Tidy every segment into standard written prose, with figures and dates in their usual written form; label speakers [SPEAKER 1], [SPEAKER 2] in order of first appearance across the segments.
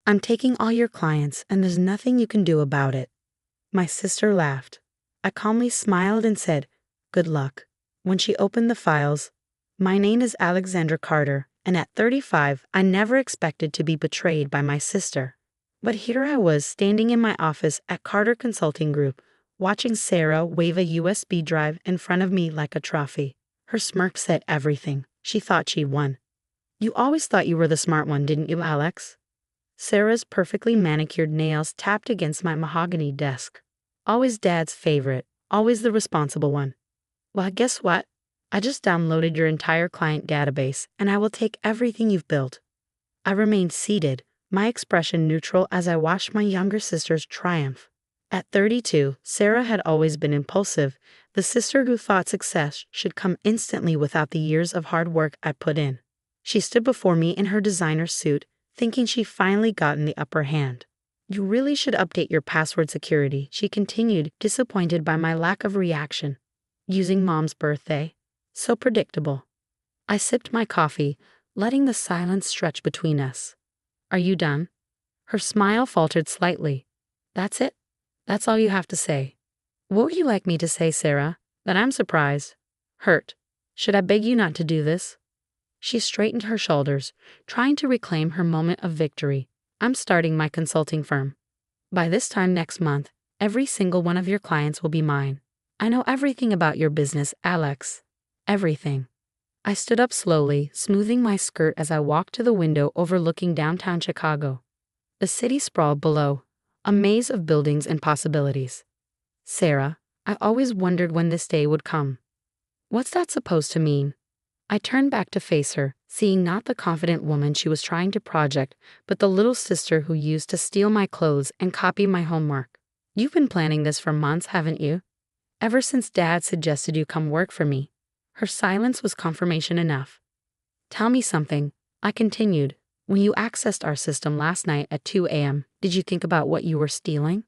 [SPEAKER 1] I'm taking all your clients, and there's nothing you can do about it. My sister laughed. I calmly smiled and said, "Good luck." When she opened the files, "My name is Alexandra Carter, and at 35, I never expected to be betrayed by my sister. But here I was standing in my office at Carter Consulting Group, watching Sarah wave a USB drive in front of me like a trophy. Her smirk said everything. She thought she'd won. "You always thought you were the smart one, didn't you, Alex?" Sarah's perfectly manicured nails tapped against my mahogany desk. "Always Dad's favorite, always the responsible one." "Well, guess what? I just downloaded your entire client database, and I will take everything you've built." I remained seated, my expression neutral as I watched my younger sister's triumph. At 32, Sarah had always been impulsive, the sister who thought success should come instantly without the years of hard work I'd put in. She stood before me in her designer suit, thinking she'd finally gotten the upper hand. "You really should update your password security," she continued, disappointed by my lack of reaction. "Using Mom's birthday. So predictable." I sipped my coffee, letting the silence stretch between us. "Are you done?" Her smile faltered slightly. "That's it? That's all you have to say?" "What would you like me to say, Sarah? That I'm surprised. Hurt. Should I beg you not to do this?" She straightened her shoulders, trying to reclaim her moment of victory. "I'm starting my consulting firm. By this time next month, every single one of your clients will be mine. I know everything about your business, Alex. Everything." I stood up slowly, smoothing my skirt as I walked to the window overlooking downtown Chicago. The city sprawled below, a maze of buildings and possibilities. "Sarah, I always wondered when this day would come." "What's that supposed to mean?" I turned back to face her, seeing not the confident woman she was trying to project, but the little sister who used to steal my clothes and copy my homework. "You've been planning this for months, haven't you? Ever since Dad suggested you come work for me." Her silence was confirmation enough. "Tell me something," I continued. "When you accessed our system last night at 2 a.m., did you think about what you were stealing?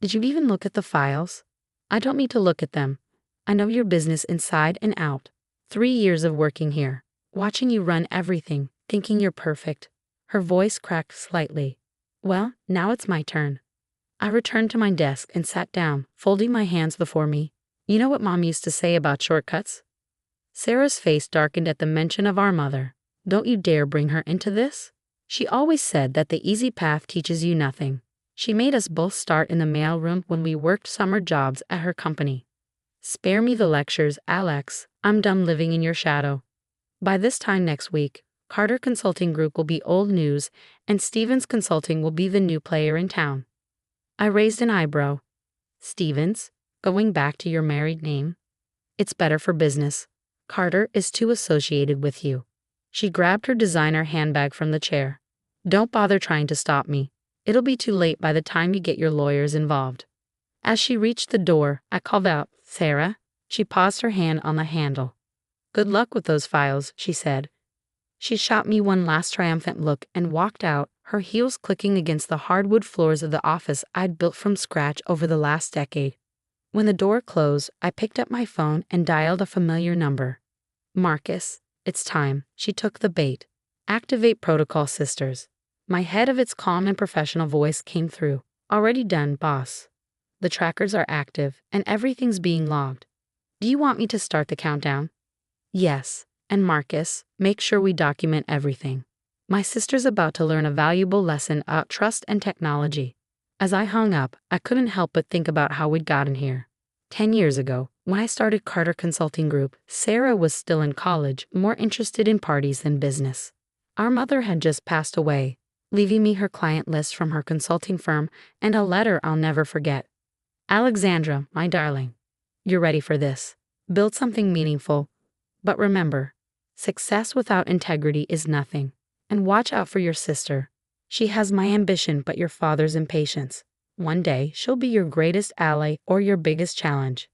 [SPEAKER 1] Did you even look at the files? I don't need to look at them. I know your business inside and out. 3 years of working here, watching you run everything, thinking you're perfect." Her voice cracked slightly. "Well, now it's my turn." I returned to my desk and sat down, folding my hands before me. "You know what Mom used to say about shortcuts?" Sarah's face darkened at the mention of our mother. "Don't you dare bring her into this. She always said that the easy path teaches you nothing. She made us both start in the mailroom when we worked summer jobs at her company." "Spare me the lectures, Alex. I'm done living in your shadow." By this time next week, Carter Consulting Group will be old news, and Stevens Consulting will be the new player in town. I raised an eyebrow. "Stevens? Going back to your married name?" "It's better for business. Carter is too associated with you." She grabbed her designer handbag from the chair. "Don't bother trying to stop me. It'll be too late by the time you get your lawyers involved." As she reached the door, I called out, "Sarah?" She paused, her hand on the handle. "Good luck with those files," she said. She shot me one last triumphant look and walked out, her heels clicking against the hardwood floors of the office I'd built from scratch over the last decade. When the door closed, I picked up my phone and dialed a familiar number. "Marcus, it's time." She took the bait. "Activate protocol, sisters." My head of its calm and professional voice came through. "Already done, boss. The trackers are active, and everything's being logged. Do you want me to start the countdown?" "Yes, and Marcus, make sure we document everything. My sister's about to learn a valuable lesson about trust and technology." As I hung up, I couldn't help but think about how we'd gotten here. 10 years ago, when I started Carter Consulting Group, Sarah was still in college, more interested in parties than business. Our mother had just passed away, leaving me her client list from her consulting firm and a letter I'll never forget. "Alexandra, my darling, you're ready for this. Build something meaningful. But remember, success without integrity is nothing. And watch out for your sister. She has my ambition but your father's impatience. One day, she'll be your greatest ally or your biggest challenge.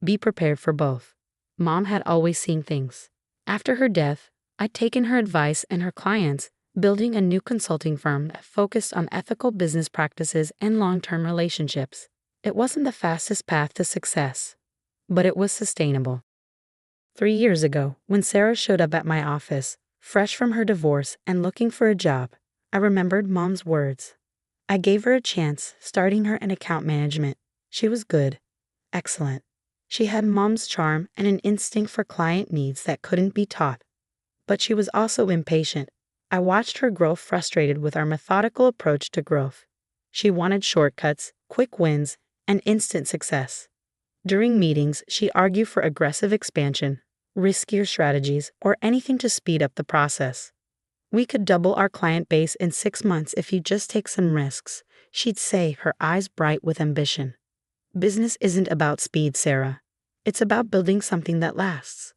[SPEAKER 1] Be prepared for both." Mom had always seen things. After her death, I'd taken her advice and her clients, building a new consulting firm that focused on ethical business practices and long-term relationships. It wasn't the fastest path to success, but it was sustainable. 3 years ago, when Sarah showed up at my office, fresh from her divorce and looking for a job, I remembered Mom's words. I gave her a chance, starting her in account management. She was good. Excellent. She had mom's charm and an instinct for client needs that couldn't be taught. But she was also impatient. I watched her grow frustrated with our methodical approach to growth. She wanted shortcuts, quick wins, and instant success. During meetings, she argued for aggressive expansion, riskier strategies, or anything to speed up the process. We could double our client base in 6 months if you just take some risks, she'd say, her eyes bright with ambition. Business isn't about speed, Sarah. It's about building something that lasts.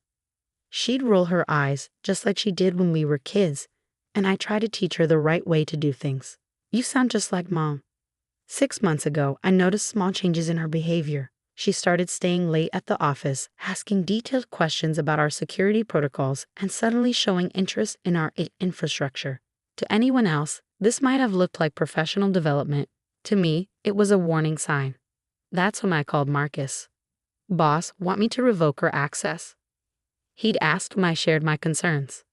[SPEAKER 1] She'd roll her eyes, just like she did when we were kids, and I tried to teach her the right way to do things. You sound just like Mom. 6 months ago, I noticed small changes in her behavior. She started staying late at the office, asking detailed questions about our security protocols, and suddenly showing interest in our infrastructure. To anyone else, this might have looked like professional development. To me, it was a warning sign. That's when I called Marcus. Boss, want me to revoke her access? He'd asked when I shared my concerns.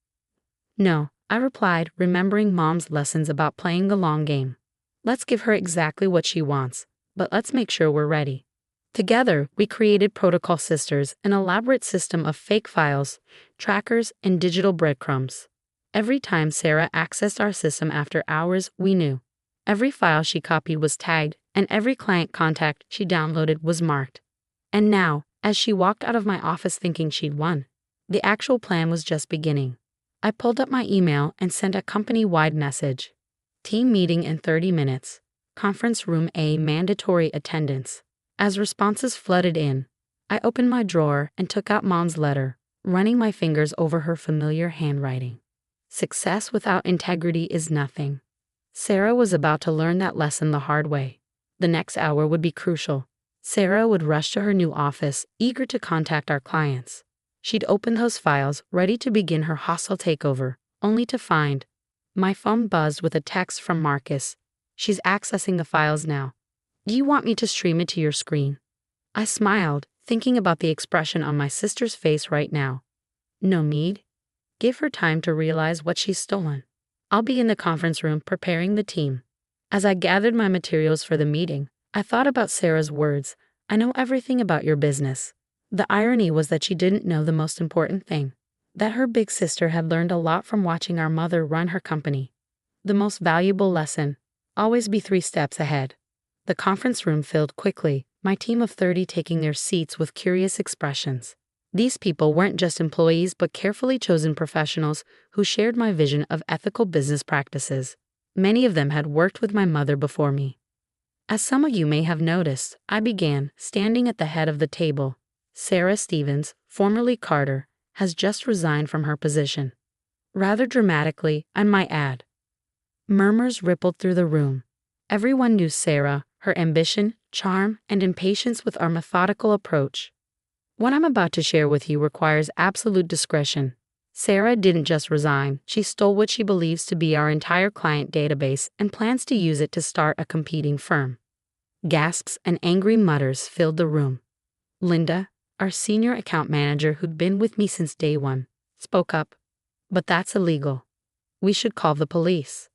[SPEAKER 1] No, I replied, remembering Mom's lessons about playing the long game. Let's give her exactly what she wants, but let's make sure we're ready. Together, we created Protocol Sisters, an elaborate system of fake files, trackers, and digital breadcrumbs. Every time Sarah accessed our system after hours, we knew. Every file she copied was tagged, and every client contact she downloaded was marked. And now, as she walked out of my office thinking she'd won, the actual plan was just beginning. I pulled up my email and sent a company-wide message. Team meeting in 30 minutes. Conference room A, mandatory attendance. As responses flooded in, I opened my drawer and took out Mom's letter, running my fingers over her familiar handwriting. Success without integrity is nothing. Sarah was about to learn that lesson the hard way. The next hour would be crucial. Sarah would rush to her new office, eager to contact our clients. She'd open those files, ready to begin her hostile takeover, only to find. My phone buzzed with a text from Marcus. She's accessing the files now. Do you want me to stream it to your screen? I smiled, thinking about the expression on my sister's face right now. No need. Give her time to realize what she's stolen. I'll be in the conference room preparing the team. As I gathered my materials for the meeting, I thought about Sarah's words. I know everything about your business. The irony was that she didn't know the most important thing. That her big sister had learned a lot from watching our mother run her company. The most valuable lesson: always be 3 steps ahead. The conference room filled quickly, my team of 30 taking their seats with curious expressions. These people weren't just employees but carefully chosen professionals who shared my vision of ethical business practices. Many of them had worked with my mother before me. As some of you may have noticed, I began, standing at the head of the table. Sarah Stevens, formerly Carter, has just resigned from her position. Rather dramatically, I might add. Murmurs rippled through the room. Everyone knew Sarah, her ambition, charm, and impatience with our methodical approach. What I'm about to share with you requires absolute discretion. Sarah didn't just resign, she stole what she believes to be our entire client database and plans to use it to start a competing firm. Gasps and angry mutters filled the room. Linda, our senior account manager who'd been with me since day one, spoke up. But that's illegal. We should call the police.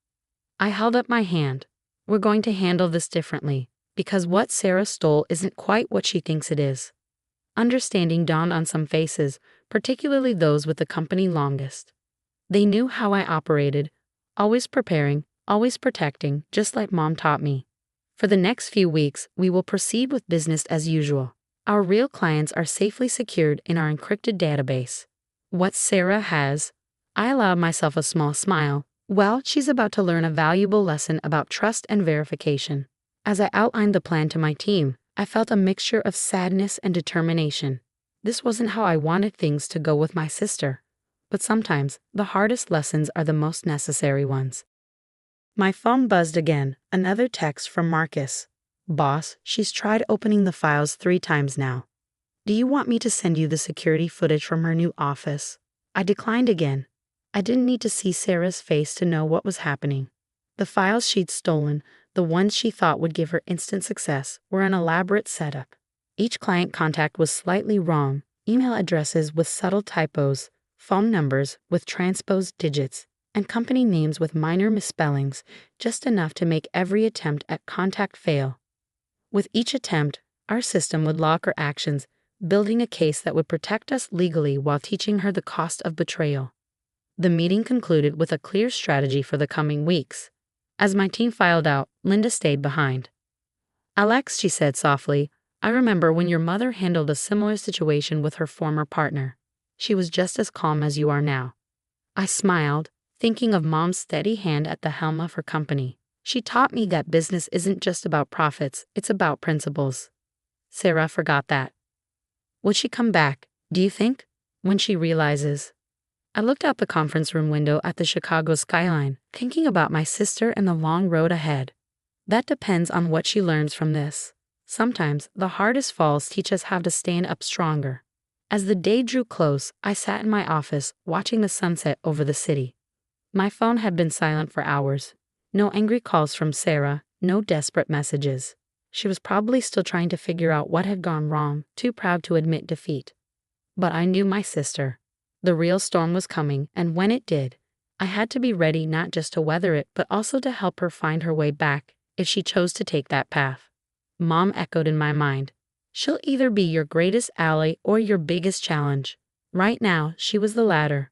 [SPEAKER 1] I held up my hand. We're going to handle this differently, because what Sarah stole isn't quite what she thinks it is. Understanding dawned on some faces, particularly those with the company longest. They knew how I operated, always preparing, always protecting, just like Mom taught me. For the next few weeks, we will proceed with business as usual. Our real clients are safely secured in our encrypted database. What Sarah has, I allowed myself a small smile. Well, she's about to learn a valuable lesson about trust and verification. As I outlined the plan to my team, I felt a mixture of sadness and determination. This wasn't how I wanted things to go with my sister. But sometimes, the hardest lessons are the most necessary ones. My phone buzzed again, another text from Marcus. Boss, she's tried opening the files 3 times now. Do you want me to send you the security footage from her new office? I declined again. I didn't need to see Sarah's face to know what was happening. The files she'd stolen, the ones she thought would give her instant success, were an elaborate setup. Each client contact was slightly wrong, email addresses with subtle typos, phone numbers with transposed digits, and company names with minor misspellings, just enough to make every attempt at contact fail. With each attempt, our system would log her actions, building a case that would protect us legally while teaching her the cost of betrayal. The meeting concluded with a clear strategy for the coming weeks. As my team filed out, Linda stayed behind. "Alex," she said softly, "I remember when your mother handled a similar situation with her former partner. She was just as calm as you are now." I smiled, thinking of Mom's steady hand at the helm of her company. She taught me that business isn't just about profits, it's about principles. Sarah forgot that. Would she come back, do you think, when she realizes? I looked out the conference room window at the Chicago skyline, thinking about my sister and the long road ahead. That depends on what she learns from this. Sometimes the hardest falls teach us how to stand up stronger. As the day drew close, I sat in my office, watching the sunset over the city. My phone had been silent for hours. No angry calls from Sarah, no desperate messages. She was probably still trying to figure out what had gone wrong, too proud to admit defeat. But I knew my sister. The real storm was coming, and when it did, I had to be ready not just to weather it, but also to help her find her way back, if she chose to take that path. Mom echoed in my mind. She'll either be your greatest ally or your biggest challenge. Right now, she was the latter.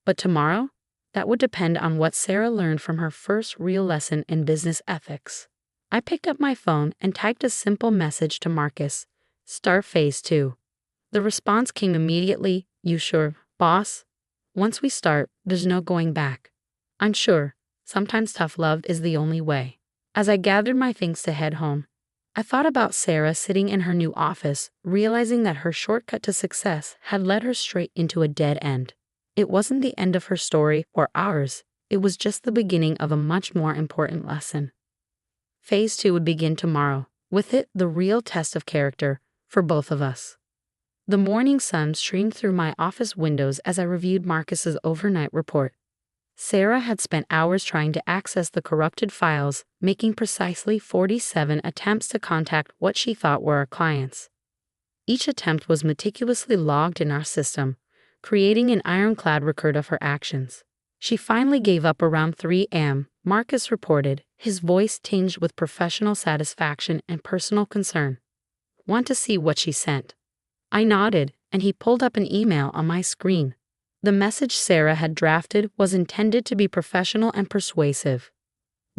[SPEAKER 1] But tomorrow? That would depend on what Sarah learned from her first real lesson in business ethics. I picked up my phone and typed a simple message to Marcus. Start phase 2. The response came immediately. You sure, boss? Once we start, there's no going back. I'm sure. Sometimes tough love is the only way. As I gathered my things to head home, I thought about Sarah sitting in her new office, realizing that her shortcut to success had led her straight into a dead end. It wasn't the end of her story or ours. It was just the beginning of a much more important lesson. Phase 2 would begin tomorrow. With it, the real test of character for both of us. The morning sun streamed through my office windows as I reviewed Marcus's overnight report. Sarah had spent hours trying to access the corrupted files, making precisely 47 attempts to contact what she thought were our clients. Each attempt was meticulously logged in our system, creating an ironclad record of her actions. She finally gave up around 3 a.m., Marcus reported, his voice tinged with professional satisfaction and personal concern. Want to see what she sent? I nodded, and he pulled up an email on my screen. The message Sarah had drafted was intended to be professional and persuasive.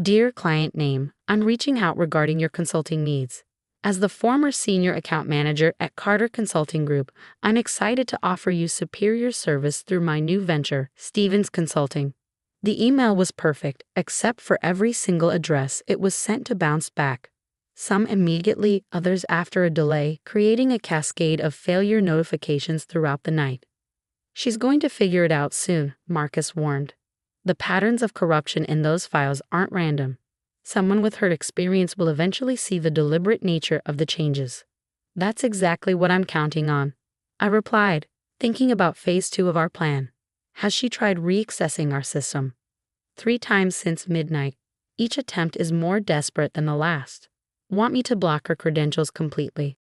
[SPEAKER 1] Dear client name, I'm reaching out regarding your consulting needs. As the former senior account manager at Carter Consulting Group, I'm excited to offer you superior service through my new venture, Stevens Consulting. The email was perfect, except for every single address it was sent to bounce back. Some immediately, others after a delay, creating a cascade of failure notifications throughout the night. She's going to figure it out soon, Marcus warned. The patterns of corruption in those files aren't random. Someone with her experience will eventually see the deliberate nature of the changes. That's exactly what I'm counting on, I replied, thinking about phase 2 of our plan. Has she tried reaccessing our system? 3 times since midnight. Each attempt is more desperate than the last. Want me to block her credentials completely?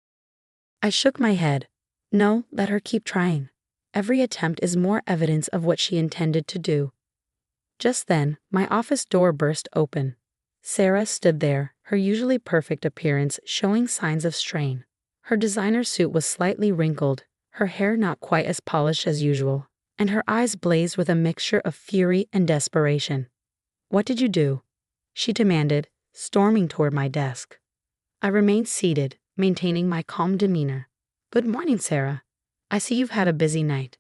[SPEAKER 1] I shook my head. No, let her keep trying. Every attempt is more evidence of what she intended to do. Just then, my office door burst open. Sarah stood there, her usually perfect appearance showing signs of strain. Her designer suit was slightly wrinkled, her hair not quite as polished as usual, and her eyes blazed with a mixture of fury and desperation. What did you do? She demanded, storming toward my desk. I remained seated, maintaining my calm demeanor. Good morning, Sarah. I see you've had a busy night.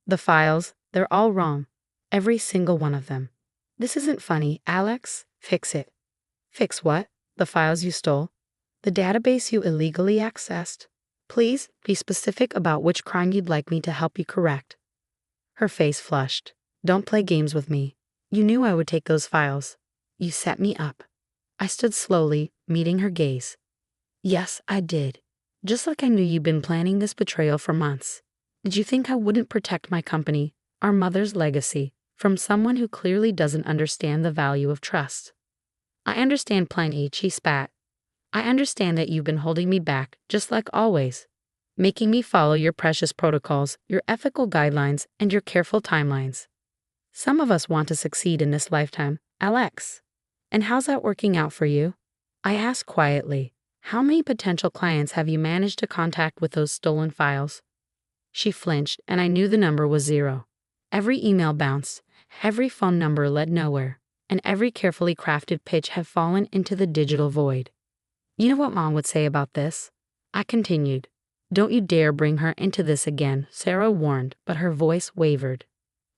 [SPEAKER 1] The files, they're all wrong. Every single one of them. This isn't funny, Alex. Fix it. Fix what? The files you stole? The database you illegally accessed? Please be specific about which crime you'd like me to help you correct. Her face flushed. Don't play games with me. You knew I would take those files. You set me up. I stood slowly, meeting her gaze. Yes, I did. Just like I knew you'd been planning this betrayal for months. Did you think I wouldn't protect my company, our mother's legacy, from someone who clearly doesn't understand the value of trust? I understand plenty, she spat. I understand that you've been holding me back, just like always, making me follow your precious protocols, your ethical guidelines, and your careful timelines. Some of us want to succeed in this lifetime, Alex. And how's that working out for you? I asked quietly. How many potential clients have you managed to contact with those stolen files? She flinched, and I knew the number was 0. Every email bounced, every phone number led nowhere, and every carefully crafted pitch had fallen into the digital void. You know what Mom would say about this? I continued. Don't you dare bring her into this again, Sarah warned, but her voice wavered.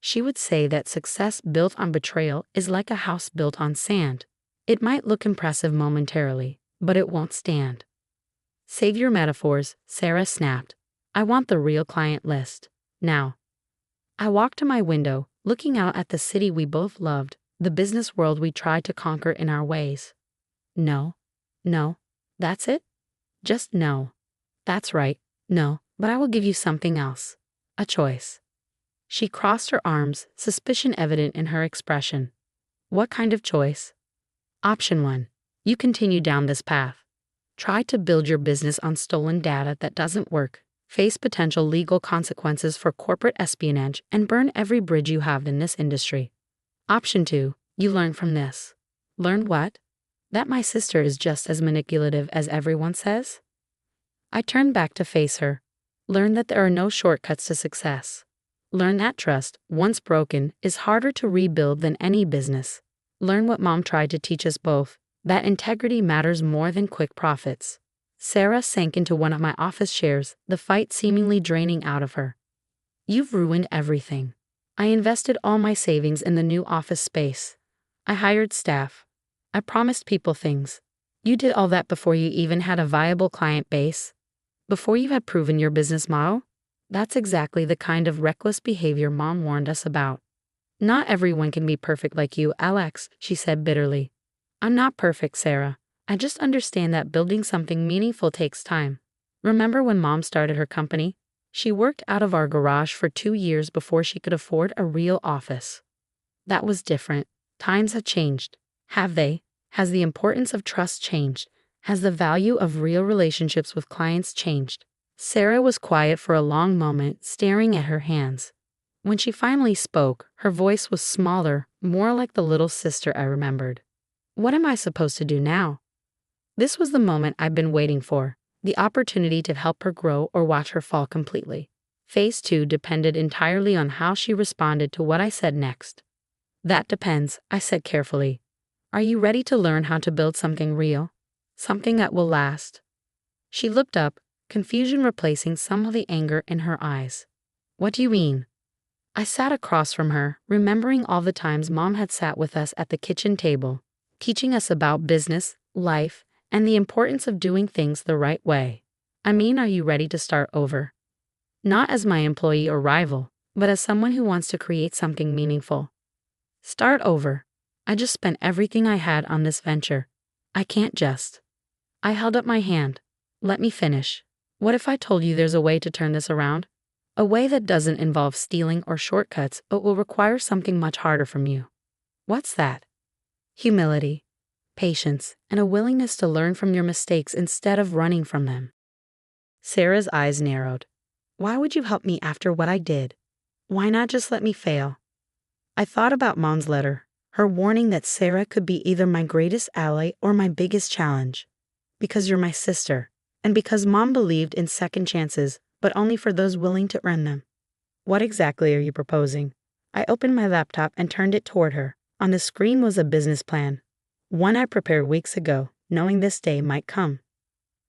[SPEAKER 1] She would say that success built on betrayal is like a house built on sand. It might look impressive momentarily, but it won't stand. Save your metaphors, Sarah snapped. I want the real client list. Now. I walked to my window, looking out at the city we both loved, the business world we tried to conquer in our ways. No. That's it? Just no. That's right, no, but I will give you something else. A choice. She crossed her arms, suspicion evident in her expression. What kind of choice? Option 1. You continue down this path. Try to build your business on stolen data that doesn't work, face potential legal consequences for corporate espionage, and burn every bridge you have in this industry. Option 2. You learn from this. Learn what? That my sister is just as manipulative as everyone says? I turned back to face her. Learn that there are no shortcuts to success. Learn that trust, once broken, is harder to rebuild than any business. Learn what Mom tried to teach us both, that integrity matters more than quick profits. Sarah sank into one of my office chairs, the fight seemingly draining out of her. You've ruined everything. I invested all my savings in the new office space. I hired staff. I promised people things. You did all that before you even had a viable client base. Before you had proven your business model. That's exactly the kind of reckless behavior Mom warned us about. Not everyone can be perfect like you, Alex, she said bitterly. I'm not perfect, Sarah. I just understand that building something meaningful takes time. Remember when Mom started her company? She worked out of our garage for 2 years before she could afford a real office. That was different. Times have changed. Have they? Has the importance of trust changed? Has the value of real relationships with clients changed? Sarah was quiet for a long moment, staring at her hands. When she finally spoke, her voice was smaller, more like the little sister I remembered. What am I supposed to do now? This was the moment I'd been waiting for, the opportunity to help her grow or watch her fall completely. Phase 2 depended entirely on how she responded to what I said next. That depends, I said carefully. Are you ready to learn how to build something real? Something that will last? She looked up, confusion replacing some of the anger in her eyes. What do you mean? I sat across from her, remembering all the times Mom had sat with us at the kitchen table, teaching us about business, life, and the importance of doing things the right way. I mean, are you ready to start over? Not as my employee or rival, but as someone who wants to create something meaningful. Start over. I just spent everything I had on this venture. I can't just. I held up my hand. Let me finish. What if I told you there's a way to turn this around? A way that doesn't involve stealing or shortcuts, but will require something much harder from you. What's that? Humility, patience, and a willingness to learn from your mistakes instead of running from them. Sarah's eyes narrowed. Why would you help me after what I did? Why not just let me fail? I thought about Mom's letter, her warning that Sarah could be either my greatest ally or my biggest challenge. Because you're my sister, and because Mom believed in second chances, but only for those willing to earn them. What exactly are you proposing? I opened my laptop and turned it toward her. On the screen was a business plan, one I prepared weeks ago, knowing this day might come.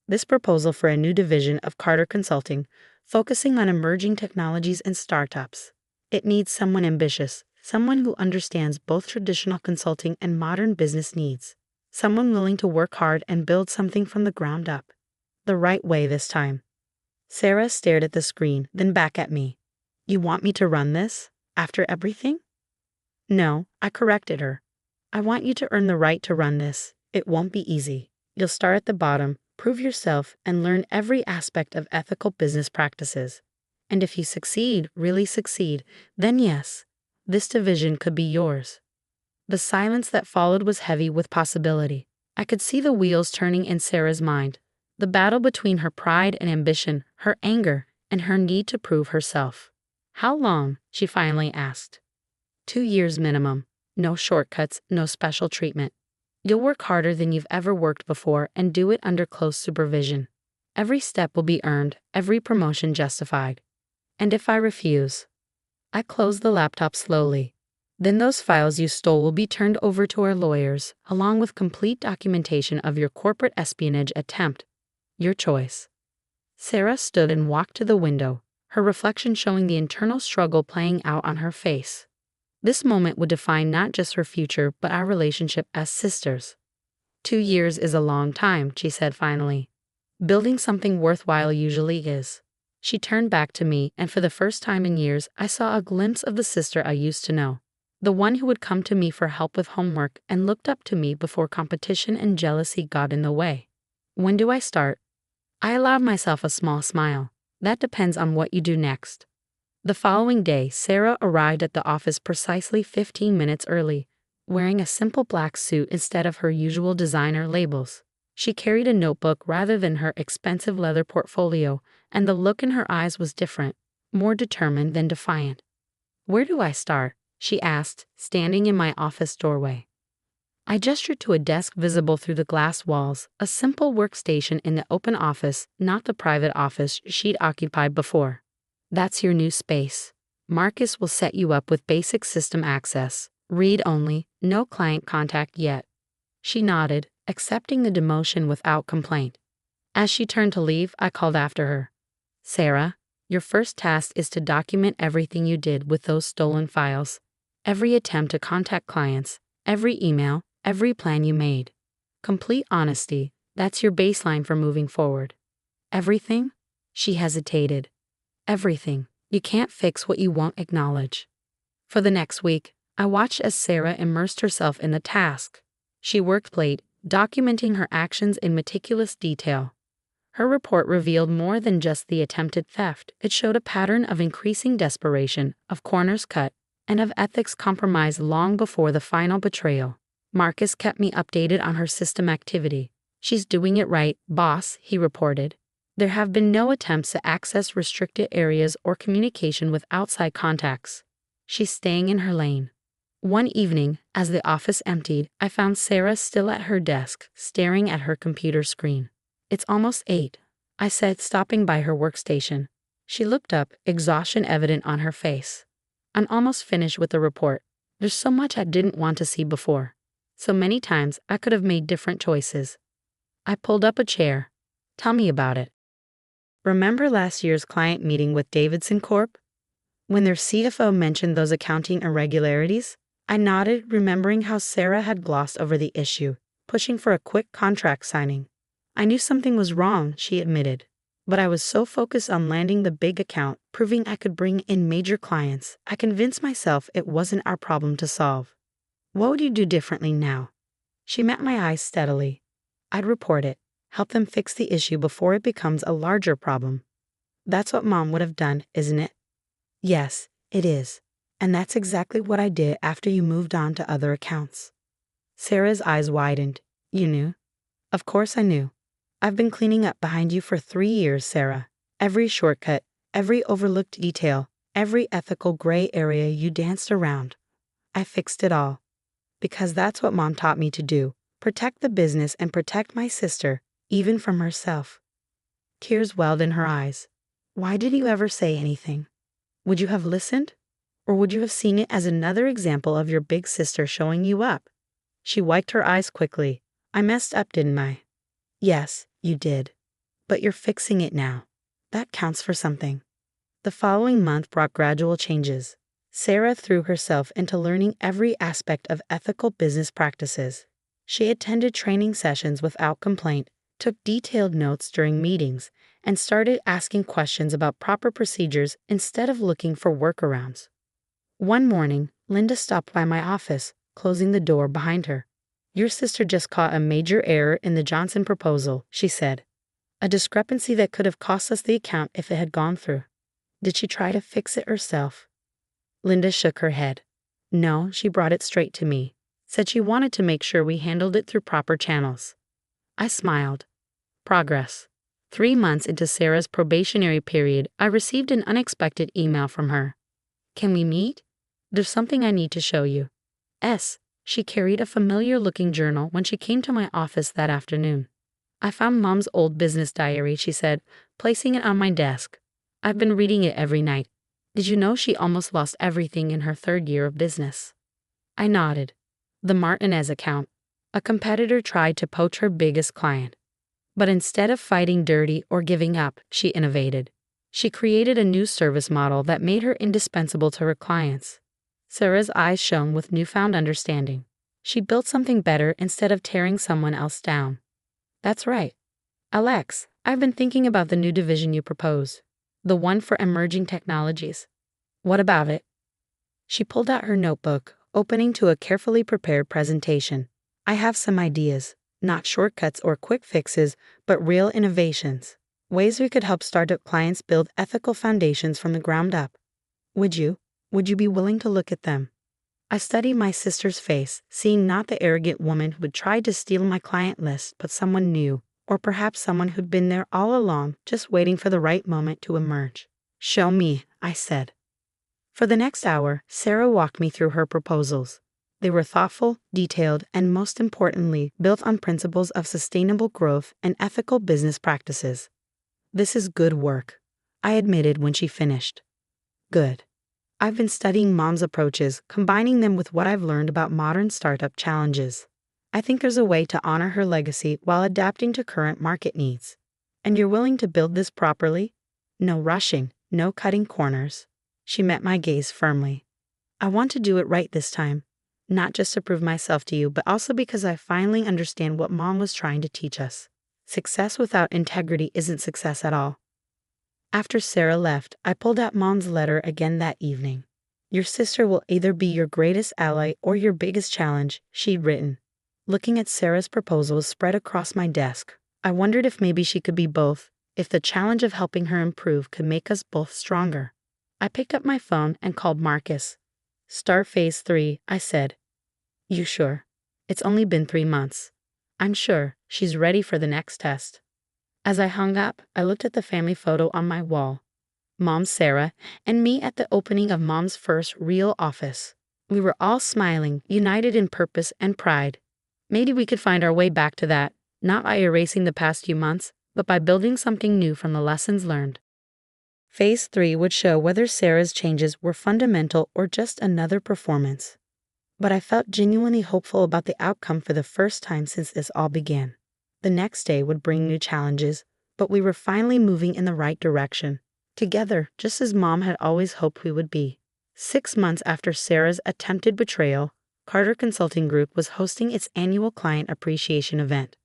[SPEAKER 1] This proposal for a new division of Carter Consulting, focusing on emerging technologies and startups. It needs someone ambitious, someone who understands both traditional consulting and modern business needs, someone willing to work hard and build something from the ground up. The right way this time. Sarah stared at the screen, then back at me. You want me to run this? After everything? No, I corrected her. I want you to earn the right to run this. It won't be easy. You'll start at the bottom, prove yourself, and learn every aspect of ethical business practices. And if you succeed, really succeed, then yes, this division could be yours. The silence that followed was heavy with possibility. I could see the wheels turning in Sarah's mind, the battle between her pride and ambition, her anger, and her need to prove herself. How long? She finally asked. 2 years minimum. No shortcuts, no special treatment. You'll work harder than you've ever worked before and do it under close supervision. Every step will be earned, every promotion justified. And if I refuse? I close the laptop slowly. Then those files you stole will be turned over to our lawyers, along with complete documentation of your corporate espionage attempt. Your choice. Sarah stood and walked to the window, her reflection showing the internal struggle playing out on her face. This moment would define not just her future, but our relationship as sisters. 2 years is a long time, she said finally. Building something worthwhile usually is. She turned back to me, and for the first time in years, I saw a glimpse of the sister I used to know. The one who would come to me for help with homework and looked up to me before competition and jealousy got in the way. When do I start? I allowed myself a small smile. That depends on what you do next. The following day, Sarah arrived at the office precisely 15 minutes early, wearing a simple black suit instead of her usual designer labels. She carried a notebook rather than her expensive leather portfolio, and the look in her eyes was different, more determined than defiant. "Where do I start?" she asked, standing in my office doorway. I gestured to a desk visible through the glass walls, a simple workstation in the open office, not the private office she'd occupied before. "That's your new space. Marcus will set you up with basic system access. Read only, no client contact yet." She nodded, accepting the demotion without complaint. As she turned to leave, I called after her. "Sarah, your first task is to document everything you did with those stolen files. Every attempt to contact clients, every email, every plan you made. Complete honesty, that's your baseline for moving forward." "Everything?" She hesitated. "Everything. You can't fix what you won't acknowledge." For the next week, I watched as Sarah immersed herself in the task. She worked late, documenting her actions in meticulous detail. Her report revealed more than just the attempted theft. It showed a pattern of increasing desperation, of corners cut, and of ethics compromised long before the final betrayal. Marcus kept me updated on her system activity. "She's doing it right, boss," he reported. "There have been no attempts to access restricted areas or communication with outside contacts. She's staying in her lane." One evening, as the office emptied, I found Sarah still at her desk, staring at her computer screen. "It's almost 8, I said, stopping by her workstation. She looked up, exhaustion evident on her face. "I'm almost finished with the report. There's so much I didn't want to see before. So many times I could have made different choices." I pulled up a chair. "Tell me about it." "Remember last year's client meeting with Davidson Corp? When their CFO mentioned those accounting irregularities?" I nodded, remembering how Sarah had glossed over the issue, pushing for a quick contract signing. "I knew something was wrong," she admitted, "but I was so focused on landing the big account, proving I could bring in major clients, I convinced myself it wasn't our problem to solve." "What would you do differently now?" She met my eyes steadily. "I'd report it, help them fix the issue before it becomes a larger problem." "That's what Mom would have done, isn't it?" "Yes, it is. And that's exactly what I did after you moved on to other accounts." Sarah's eyes widened. "You knew?" "Of course I knew. I've been cleaning up behind you for 3 years, Sarah. Every shortcut, every overlooked detail, every ethical gray area you danced around. I fixed it all. Because that's what Mom taught me to do. Protect the business and protect my sister, even from herself." Tears welled in her eyes. "Why did you ever say anything? Would you have listened? Or would you have seen it as another example of your big sister showing you up?" She wiped her eyes quickly. "I messed up, didn't I?" "Yes, you did. But you're fixing it now. That counts for something." The following month brought gradual changes. Sarah threw herself into learning every aspect of ethical business practices. She attended training sessions without complaint, took detailed notes during meetings, and started asking questions about proper procedures instead of looking for workarounds. One morning, Linda stopped by my office, closing the door behind her. "Your sister just caught a major error in the Johnson proposal," she said. "A discrepancy that could have cost us the account if it had gone through. Did she try to fix it herself?" Linda shook her head. "No, she brought it straight to me. Said she wanted to make sure we handled it through proper channels." I smiled. Progress. 3 months into Sarah's probationary period, I received an unexpected email from her. "Can we meet?" There's something I need to show you. She carried a familiar-looking journal when she came to my office that afternoon. I found Mom's old business diary, she said, placing it on my desk. I've been reading it every night. Did you know she almost lost everything in her third year of business? I nodded. The Martinez account. A competitor tried to poach her biggest client. But instead of fighting dirty or giving up, she innovated. She created a new service model that made her indispensable to her clients. Sarah's eyes shone with newfound understanding. She built something better instead of tearing someone else down. That's right. Alex, I've been thinking about the new division you propose. The one for emerging technologies. What about it? She pulled out her notebook, opening to a carefully prepared presentation. I have some ideas, not shortcuts or quick fixes, but real innovations. Ways we could help startup clients build ethical foundations from the ground up. Would you be willing to look at them? I studied my sister's face, seeing not the arrogant woman who had tried to steal my client list, but someone new, or perhaps someone who'd been there all along, just waiting for the right moment to emerge. Show me, I said. For the next hour, Sarah walked me through her proposals. They were thoughtful, detailed, and most importantly, built on principles of sustainable growth and ethical business practices. This is good work, I admitted when she finished. Good. I've been studying Mom's approaches, combining them with what I've learned about modern startup challenges. I think there's a way to honor her legacy while adapting to current market needs. And you're willing to build this properly? No rushing, no cutting corners. She met my gaze firmly. I want to do it right this time, not just to prove myself to you, but also because I finally understand what Mom was trying to teach us. Success without integrity isn't success at all. After Sarah left, I pulled out Mom's letter again that evening. Your sister will either be your greatest ally or your biggest challenge, she'd written. Looking at Sarah's proposals spread across my desk, I wondered if maybe she could be both, if the challenge of helping her improve could make us both stronger. I picked up my phone and called Marcus. Start phase 3, I said. You sure? It's only been 3 months. I'm sure. She's ready for the next test. As I hung up, I looked at the family photo on my wall. Mom, Sarah, and me at the opening of Mom's first real office. We were all smiling, united in purpose and pride. Maybe we could find our way back to that, not by erasing the past few months, but by building something new from the lessons learned. Phase 3 would show whether Sarah's changes were fundamental or just another performance. But I felt genuinely hopeful about the outcome for the first time since this all began. The next day would bring new challenges, but we were finally moving in the right direction. Together, just as Mom had always hoped we would be. 6 months after Sarah's attempted betrayal, Carter Consulting Group was hosting its annual client appreciation event.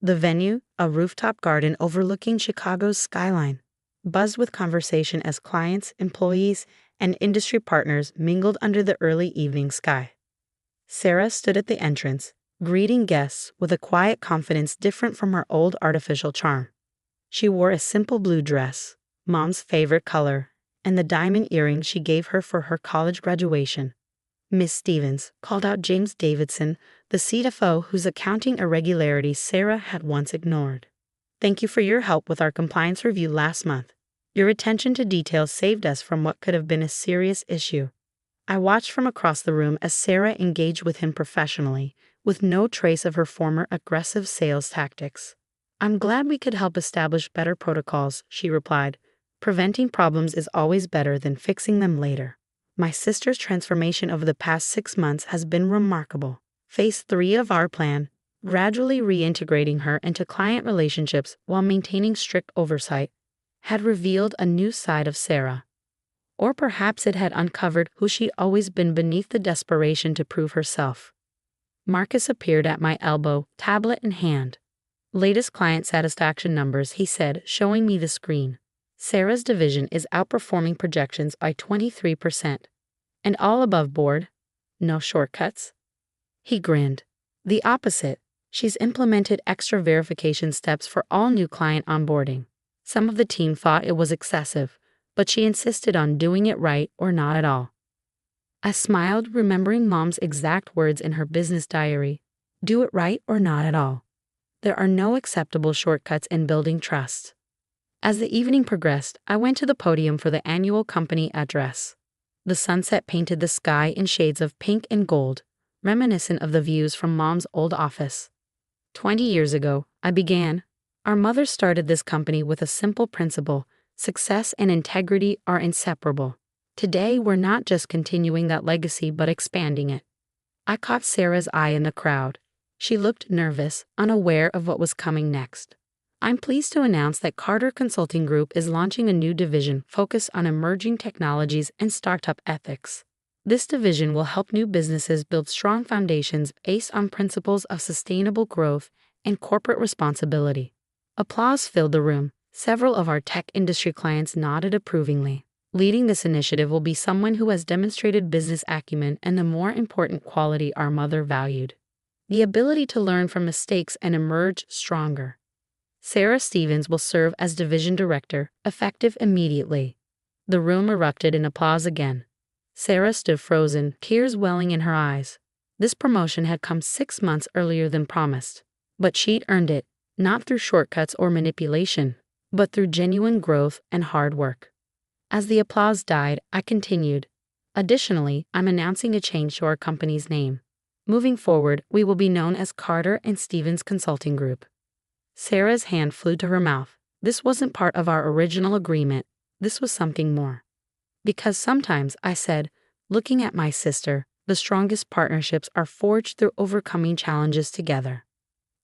[SPEAKER 1] The venue, a rooftop garden overlooking Chicago's skyline, buzzed with conversation as clients, employees, and industry partners mingled under the early evening sky. Sarah stood at the entrance, greeting guests with a quiet confidence different from her old artificial charm. She wore a simple blue dress, Mom's favorite color, and the diamond earring she gave her for her college graduation. Miss Stevens called out James Davidson, the CFO whose accounting irregularities Sarah had once ignored. Thank you for your help with our compliance review last month. Your attention to detail saved us from what could have been a serious issue. I watched from across the room as Sarah engaged with him professionally, with no trace of her former aggressive sales tactics. I'm glad we could help establish better protocols, she replied. Preventing problems is always better than fixing them later. My sister's transformation over the past 6 months has been remarkable. Phase 3 of our plan, gradually reintegrating her into client relationships while maintaining strict oversight, had revealed a new side of Sarah. Or perhaps it had uncovered who she'd always been beneath the desperation to prove herself. Marcus appeared at my elbow, tablet in hand. Latest client satisfaction numbers, he said, showing me the screen. Sarah's division is outperforming projections by 23%. And all above board. No shortcuts. He grinned. The opposite. She's implemented extra verification steps for all new client onboarding. Some of the team thought it was excessive, but she insisted on doing it right or not at all. I smiled, remembering Mom's exact words in her business diary. Do it right or not at all. There are no acceptable shortcuts in building trust. As the evening progressed, I went to the podium for the annual company address. The sunset painted the sky in shades of pink and gold, reminiscent of the views from Mom's old office. 20 years ago, I began. Our mother started this company with a simple principle: success and integrity are inseparable. Today, we're not just continuing that legacy but expanding it. I caught Sarah's eye in the crowd. She looked nervous, unaware of what was coming next. I'm pleased to announce that Carter Consulting Group is launching a new division focused on emerging technologies and startup ethics. This division will help new businesses build strong foundations based on principles of sustainable growth and corporate responsibility. Applause filled the room. Several of our tech industry clients nodded approvingly. Leading this initiative will be someone who has demonstrated business acumen and the more important quality our mother valued: the ability to learn from mistakes and emerge stronger. Sarah Stevens will serve as division director, effective immediately. The room erupted in applause again. Sarah stood frozen, tears welling in her eyes. This promotion had come 6 months earlier than promised. But she'd earned it, not through shortcuts or manipulation, but through genuine growth and hard work. As the applause died, I continued. Additionally, I'm announcing a change to our company's name. Moving forward, we will be known as Carter and Stevens Consulting Group. Sarah's hand flew to her mouth. This wasn't part of our original agreement. This was something more. Because sometimes, I said, looking at my sister, the strongest partnerships are forged through overcoming challenges together.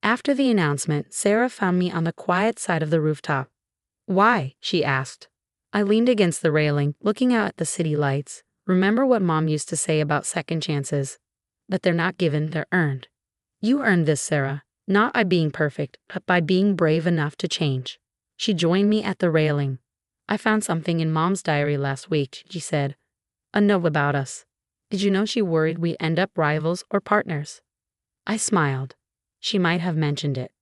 [SPEAKER 1] After the announcement, Sarah found me on the quiet side of the rooftop. Why? She asked. I leaned against the railing, looking out at the city lights. Remember what Mom used to say about second chances? That they're not given, they're earned. You earned this, Sarah, not by being perfect, but by being brave enough to change. She joined me at the railing. I found something in Mom's diary last week, she said. A note about us. Did you know she worried we'd end up rivals or partners? I smiled. She might have mentioned it.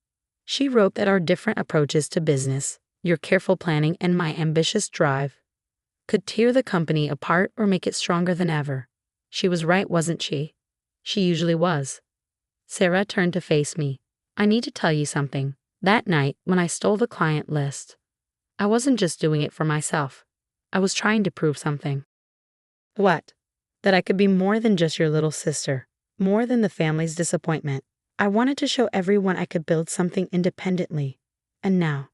[SPEAKER 1] She wrote that our different approaches to business, your careful planning and my ambitious drive, could tear the company apart or make it stronger than ever. She was right, wasn't she? She usually was. Sarah turned to face me. I need to tell you something. That night, when I stole the client list, I wasn't just doing it for myself. I was trying to prove something. What? That I could be more than just your little sister, more than the family's disappointment. I wanted to show everyone I could build something independently. And now,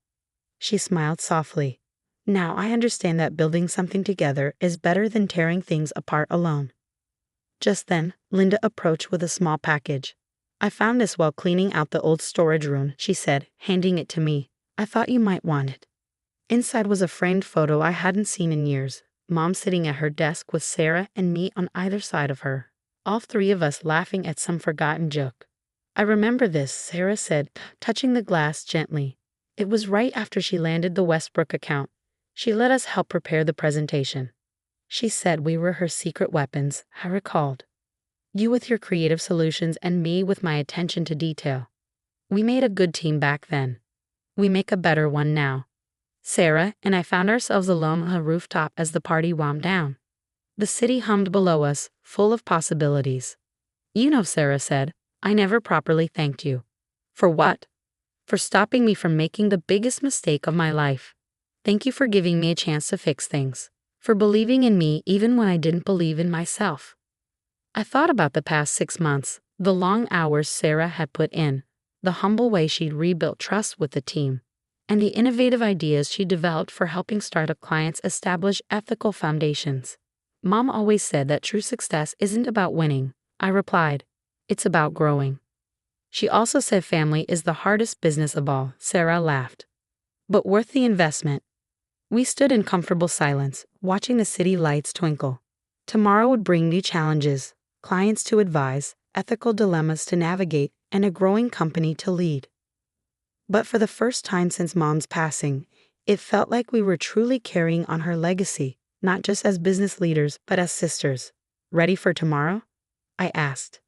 [SPEAKER 1] she smiled softly. Now I understand that building something together is better than tearing things apart alone. Just then, Linda approached with a small package. I found this while cleaning out the old storage room, she said, handing it to me. I thought you might want it. Inside was a framed photo I hadn't seen in years. Mom sitting at her desk with Sarah and me on either side of her. All three of us laughing at some forgotten joke. I remember this, Sarah said, touching the glass gently. It was right after she landed the Westbrook account. She let us help prepare the presentation. She said we were her secret weapons, I recalled. You with your creative solutions and me with my attention to detail. We made a good team back then. We make a better one now. Sarah and I found ourselves alone on a rooftop as the party wound down. The city hummed below us, full of possibilities. You know, Sarah said, I never properly thanked you. For what? For stopping me from making the biggest mistake of my life. Thank you for giving me a chance to fix things. For believing in me even when I didn't believe in myself. I thought about the past 6 months, the long hours Sarah had put in, the humble way she'd rebuilt trust with the team, and the innovative ideas she developed for helping startup clients establish ethical foundations. Mom always said that true success isn't about winning, I replied. It's about growing. She also said family is the hardest business of all, Sarah laughed. But worth the investment. We stood in comfortable silence, watching the city lights twinkle. Tomorrow would bring new challenges, clients to advise, ethical dilemmas to navigate, and a growing company to lead. But for the first time since Mom's passing, it felt like we were truly carrying on her legacy, not just as business leaders, but as sisters. Ready for tomorrow? I asked.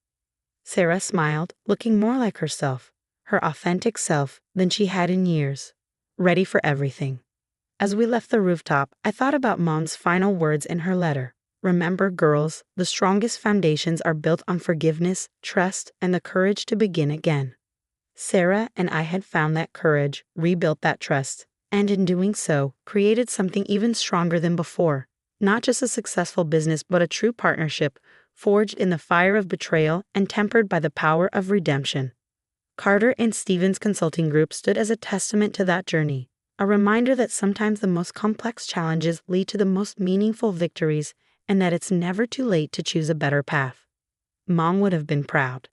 [SPEAKER 1] Sarah smiled, looking more like herself, her authentic self, than she had in years. Ready for everything. As we left the rooftop, I thought about Mom's final words in her letter. Remember, girls, the strongest foundations are built on forgiveness, trust, and the courage to begin again. Sarah and I had found that courage, rebuilt that trust, and in doing so, created something even stronger than before. Not just a successful business, but a true partnership, forged in the fire of betrayal and tempered by the power of redemption. Carter and Stevens Consulting Group stood as a testament to that journey, a reminder that sometimes the most complex challenges lead to the most meaningful victories and that it's never too late to choose a better path. Mom would have been proud.